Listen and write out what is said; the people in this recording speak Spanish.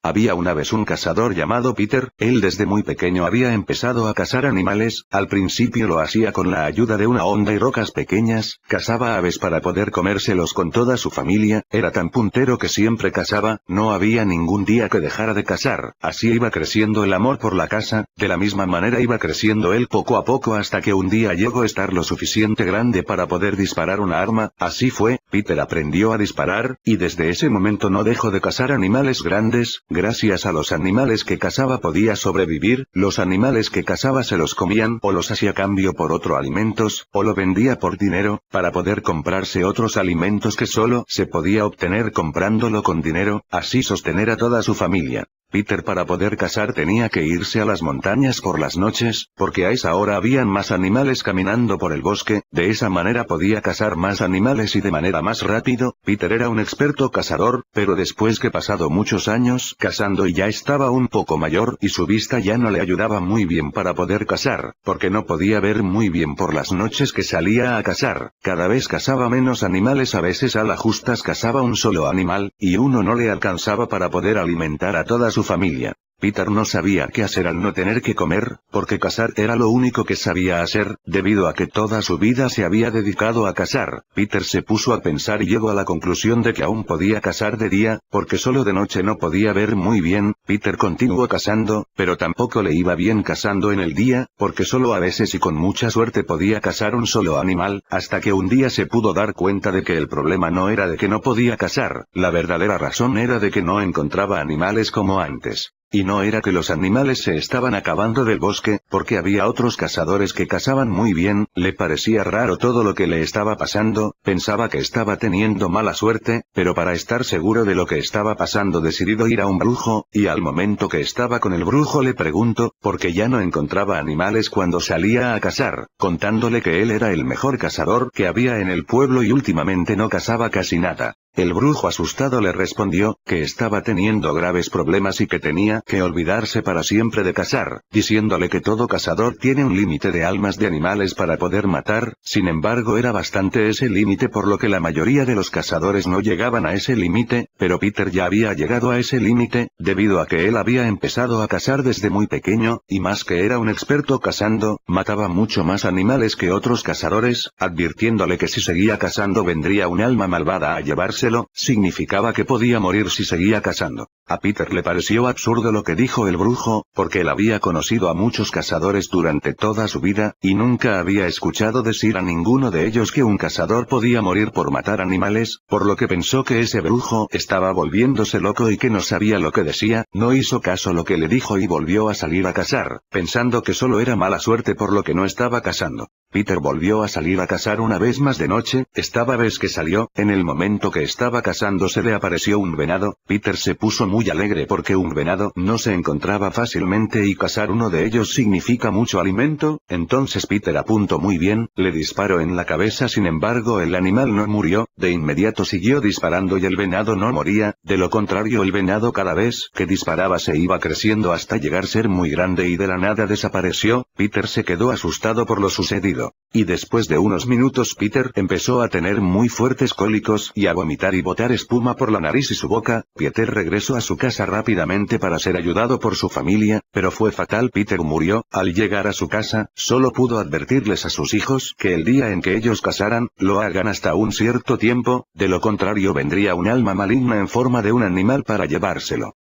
Había una vez un cazador llamado Peter. Él desde muy pequeño había empezado a cazar animales. Al principio lo hacía con la ayuda de una honda y rocas pequeñas, cazaba aves para poder comérselos con toda su familia. Era tan puntero que siempre cazaba, no había ningún día que dejara de cazar. Así iba creciendo el amor por la caza, de la misma manera iba creciendo él poco a poco hasta que un día llegó a estar lo suficiente grande para poder disparar una arma. Así fue, Peter aprendió a disparar, y desde ese momento no dejó de cazar animales grandes. Gracias a los animales que cazaba podía sobrevivir. Los animales que cazaba se los comían o los hacía cambio por otro alimentos, o lo vendía por dinero, para poder comprarse otros alimentos que solo se podía obtener comprándolo con dinero, así sostener a toda su familia. Peter para poder cazar tenía que irse a las montañas por las noches, porque a esa hora habían más animales caminando por el bosque, de esa manera podía cazar más animales y de manera más rápido. Peter era un experto cazador, pero después que pasado muchos años cazando y ya estaba un poco mayor y su vista ya no le ayudaba muy bien para poder cazar, porque no podía ver muy bien por las noches que salía a cazar. Cada vez cazaba menos animales, a veces a las justas cazaba un solo animal, y uno no le alcanzaba para poder alimentar a toda su familia. Peter no sabía qué hacer al no tener que comer, porque cazar era lo único que sabía hacer, debido a que toda su vida se había dedicado a cazar. Peter se puso a pensar y llegó a la conclusión de que aún podía cazar de día, porque solo de noche no podía ver muy bien. Peter continuó cazando, pero tampoco le iba bien cazando en el día, porque solo a veces y con mucha suerte podía cazar un solo animal, hasta que un día se pudo dar cuenta de que el problema no era de que no podía cazar, la verdadera razón era de que no encontraba animales como antes. Y no era que los animales se estaban acabando del bosque, porque había otros cazadores que cazaban muy bien. Le parecía raro todo lo que le estaba pasando, pensaba que estaba teniendo mala suerte, pero para estar seguro de lo que estaba pasando decidió ir a un brujo, y al momento que estaba con el brujo le preguntó, por qué ya no encontraba animales cuando salía a cazar, contándole que él era el mejor cazador que había en el pueblo y últimamente no cazaba casi nada. El brujo asustado le respondió, que estaba teniendo graves problemas y que tenía que olvidarse para siempre de cazar, diciéndole que todo cazador tiene un límite de almas de animales para poder matar. Sin embargo era bastante ese límite, por lo que la mayoría de los cazadores no llegaban a ese límite, pero Peter ya había llegado a ese límite, debido a que él había empezado a cazar desde muy pequeño, y más que era un experto cazando, mataba mucho más animales que otros cazadores, advirtiéndole que si seguía cazando vendría un alma malvada a llevarse. Significaba que podía morir si seguía cazando. A Peter le pareció absurdo lo que dijo el brujo, porque él había conocido a muchos cazadores durante toda su vida, y nunca había escuchado decir a ninguno de ellos que un cazador podía morir por matar animales, por lo que pensó que ese brujo estaba volviéndose loco y que no sabía lo que decía. No hizo caso lo que le dijo y volvió a salir a cazar, pensando que solo era mala suerte por lo que no estaba cazando. Peter volvió a salir a cazar una vez más de noche. Esta vez que salió, en el momento que estaba cazando se le apareció un venado. Peter se puso muy alegre porque un venado no se encontraba fácilmente y cazar uno de ellos significa mucho alimento. Entonces Peter apuntó muy bien, le disparó en la cabeza, sin embargo el animal no murió, de inmediato siguió disparando y el venado no moría, de lo contrario el venado cada vez que disparaba se iba creciendo hasta llegar a ser muy grande y de la nada desapareció. Peter se quedó asustado por lo sucedido. Y después de unos minutos Peter empezó a tener muy fuertes cólicos y a vomitar y botar espuma por la nariz y su boca. Peter regresó a su casa rápidamente para ser ayudado por su familia, pero fue fatal. Peter murió. Al llegar a su casa, solo pudo advertirles a sus hijos que el día en que ellos cazaran, lo hagan hasta un cierto tiempo, de lo contrario vendría un alma maligna en forma de un animal para llevárselo.